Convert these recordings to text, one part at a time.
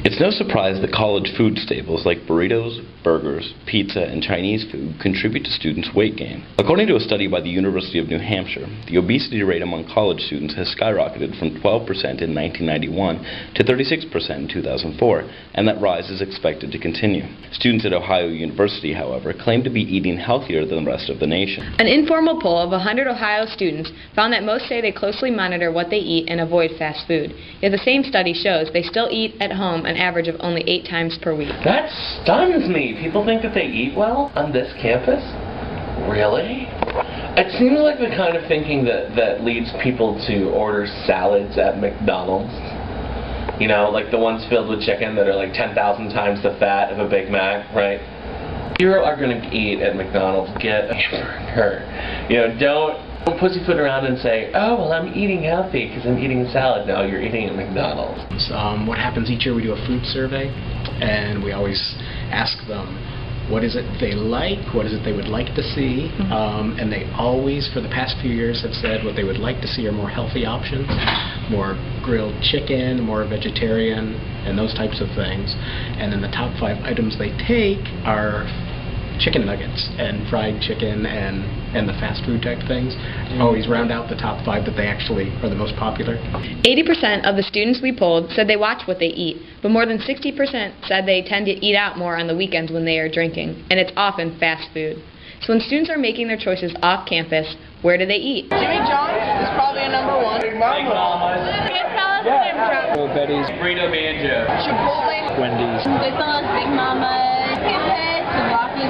It's no surprise that college food staples like burritos, burgers, pizza, and Chinese food contribute to students' weight gain. According to a study by the University of New Hampshire, the obesity rate among college students has skyrocketed from 12% in 1991 to 36% in 2004, and that rise is expected to continue. Students at Ohio University, however, claim to be eating healthier than the rest of the nation. An informal poll of 100 Ohio students found that most say they closely monitor what they eat and avoid fast food. Yet the same study shows they still eat at home an average of only 8 times per week. That stuns me. People think that they eat well on this campus? Really? It seems like the kind of thinking that leads people to order salads at McDonald's. You know, like the ones filled with chicken that are like 10,000 times the fat of a Big Mac, right? If you are going to eat at McDonald's, get a hamburger. You know, don't pussyfoot around and say, oh, well, I'm eating healthy because I'm eating a salad. No, you're eating at McDonald's. What happens each year, we do a food survey, and we always ask them, what is it they like, what is it they would like to see, and they always, for the past few years, have said what they would like to see are more healthy options, more grilled chicken, more vegetarian, and those types of things. And then the top 5 items they take are chicken nuggets and fried chicken and the fast food type things. Always round out the top 5 that they actually are the most popular. 80% of the students we polled said they watch what they eat, but more than 60% said they tend to eat out more on the weekends when they are drinking, and it's often fast food. So when students are making their choices off campus, where do they eat? Jimmy John's is probably a number 1. Big Mama's. Betty's. Burrito Banjo. Chipotle. Wendy's. Goodfellas, Big Mama's,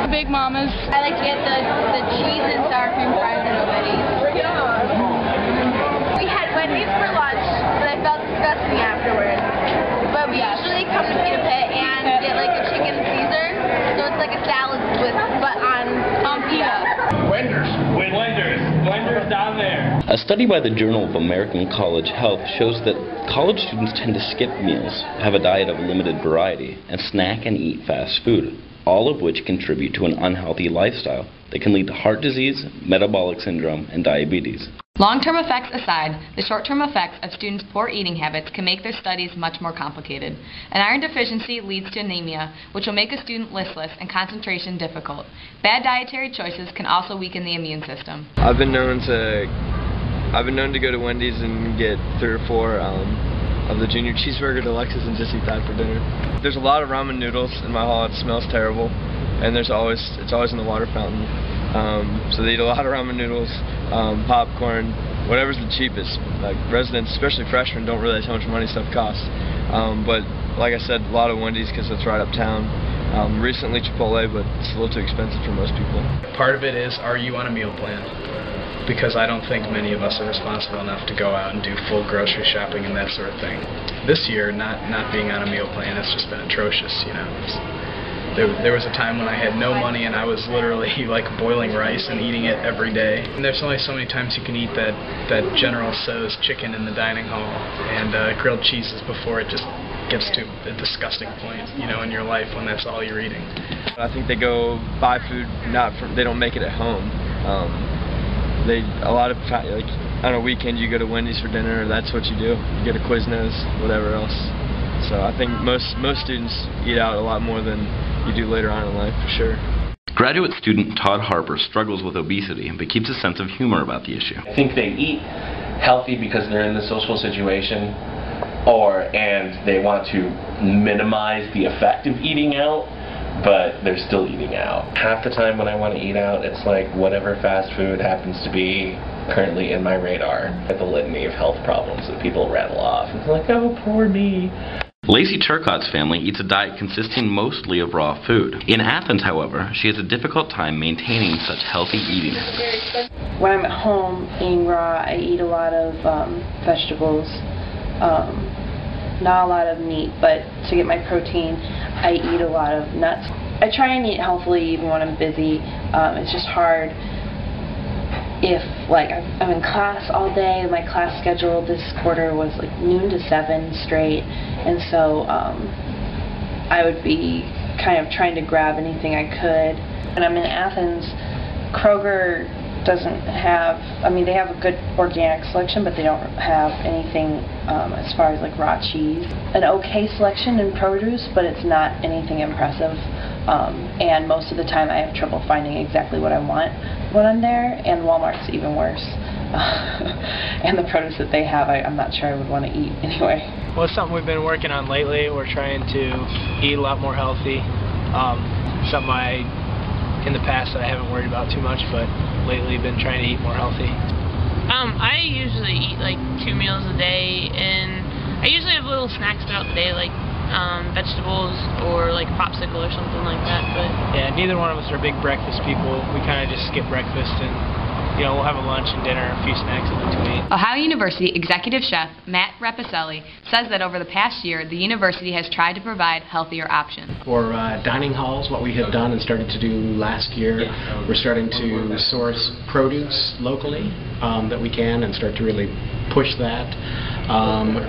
Big Mama's. I like to get the cheese and sour cream fries at Betty's. We had Wendy's for lunch, but I felt disgusting afterwards. But we usually come to Pita Pit and get like a chicken Caesar, so it's like a salad but on pita. Wender's down there. A study by the Journal of American College Health shows that college students tend to skip meals, have a diet of limited variety, and snack and eat fast food, all of which contribute to an unhealthy lifestyle that can lead to heart disease, metabolic syndrome, and diabetes. Long-term effects aside, the short-term effects of students' poor eating habits can make their studies much more complicated. An iron deficiency leads to anemia, which will make a student listless and concentration difficult. Bad dietary choices can also weaken the immune system. I've been known to go to Wendy's and get 3 or 4 of the junior cheeseburger deluxes and just eat that for dinner. There's a lot of ramen noodles in my hall. It smells terrible, and it's always in the water fountain. So they eat a lot of ramen noodles, popcorn, whatever's the cheapest. Like residents, especially freshmen, don't realize how much money stuff costs. But like I said, a lot of Wendy's because it's right uptown. Recently Chipotle, but it's a little too expensive for most people. Part of it is, are you on a meal plan? Because I don't think many of us are responsible enough to go out and do full grocery shopping and that sort of thing. This year, not being on a meal plan has just been atrocious, you know. There was a time when I had no money and I was literally like boiling rice and eating it every day. And there's only so many times you can eat that General Tso's chicken in the dining hall and grilled cheeses before it just gets to a disgusting point, you know, in your life when that's all you're eating. I think they go buy food, they don't make it at home. Like on a weekend you go to Wendy's for dinner, that's what you do. You get a Quiznos, whatever else. So I think most students eat out a lot more than you do later on in life, for sure. Graduate student Todd Harper struggles with obesity, but keeps a sense of humor about the issue. I think they eat healthy because they're in the social situation, and they want to minimize the effect of eating out, but they're still eating out. Half the time when I want to eat out, it's like whatever fast food happens to be currently in my radar. The litany of health problems that people rattle off. It's like, oh, poor me. Lacey Turcotte's family eats a diet consisting mostly of raw food. In Athens, however, she has a difficult time maintaining such healthy eating habits. When I'm at home eating raw, I eat a lot of vegetables, not a lot of meat, but to get my protein, I eat a lot of nuts. I try and eat healthily even when I'm busy. It's just hard if like I'm in class all day. My class schedule this quarter was like noon to 7 straight, and so I would be kind of trying to grab anything I could. When I'm in Athens, Kroger doesn't have, I mean, they have a good organic selection, but they don't have anything as far as like raw cheese. An okay selection in produce, but it's not anything impressive. And most of the time I have trouble finding exactly what I want when I'm there, and Walmart's even worse. And the produce that they have, I'm not sure I would want to eat anyway. Well, it's something we've been working on lately. We're trying to eat a lot more healthy. Something in the past that I haven't worried about too much, but lately been trying to eat more healthy. I usually eat like 2 meals a day, and I usually have little snacks throughout the day, like vegetables or like a popsicle or something like that. But yeah, neither one of us are big breakfast people. We kind of just skip breakfast, and we'll have a lunch and dinner, a few snacks in between. Ohio University Executive Chef Matt Repicelli says that over the past year, the university has tried to provide healthier options. For dining halls, what we have done and started to do last year, we're starting to source produce locally that we can and start to really push that.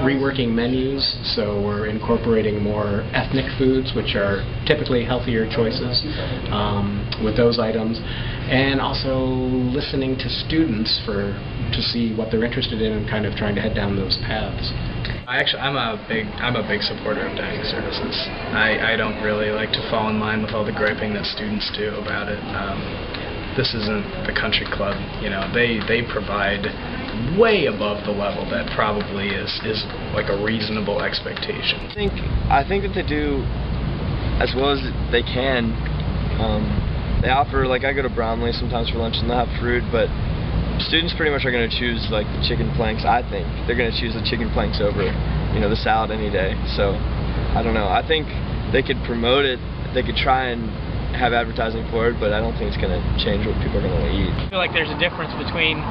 Reworking menus, so we're incorporating more ethnic foods, which are typically healthier choices with those items, and also listening to students to see what they're interested in and kind of trying to head down those paths. I'm a big supporter of dining services. I don't really like to fall in line with all the griping that students do about it. This isn't a country club, they provide way above the level that probably is like a reasonable expectation. I think that they do as well as they can. They offer, like, I go to Bromley sometimes for lunch and they'll have fruit, but students pretty much are going to choose like the chicken planks. I think they're going to choose the chicken planks over the salad any day. So I don't know. I think they could promote it, they could try and have advertising for it, but I don't think it's going to change what people are going to want to eat. I feel like there's a difference between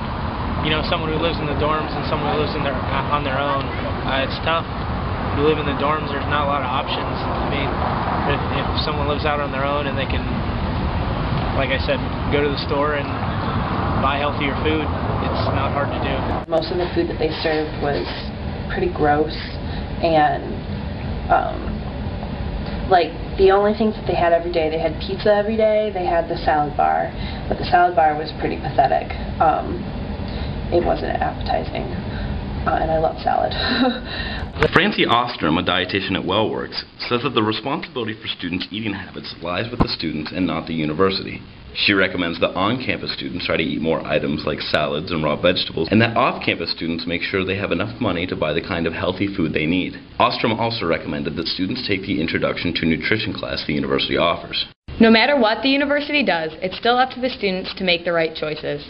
someone who lives in the dorms and someone who lives on their own. It's tough. If you live in the dorms, there's not a lot of options. I mean, if someone lives out on their own and they can, like I said, go to the store and buy healthier food, it's not hard to do. Most of the food that they served was pretty gross, and like the only things that they had every day, they had pizza every day, they had the salad bar, but the salad bar was pretty pathetic. It wasn't appetizing, and I love salad. Francie Ostrom, a dietitian at WellWorks, says that the responsibility for students' eating habits lies with the students and not the university. She recommends that on-campus students try to eat more items like salads and raw vegetables, and that off-campus students make sure they have enough money to buy the kind of healthy food they need. Ostrom also recommended that students take the Introduction to Nutrition class the university offers. No matter what the university does, it's still up to the students to make the right choices.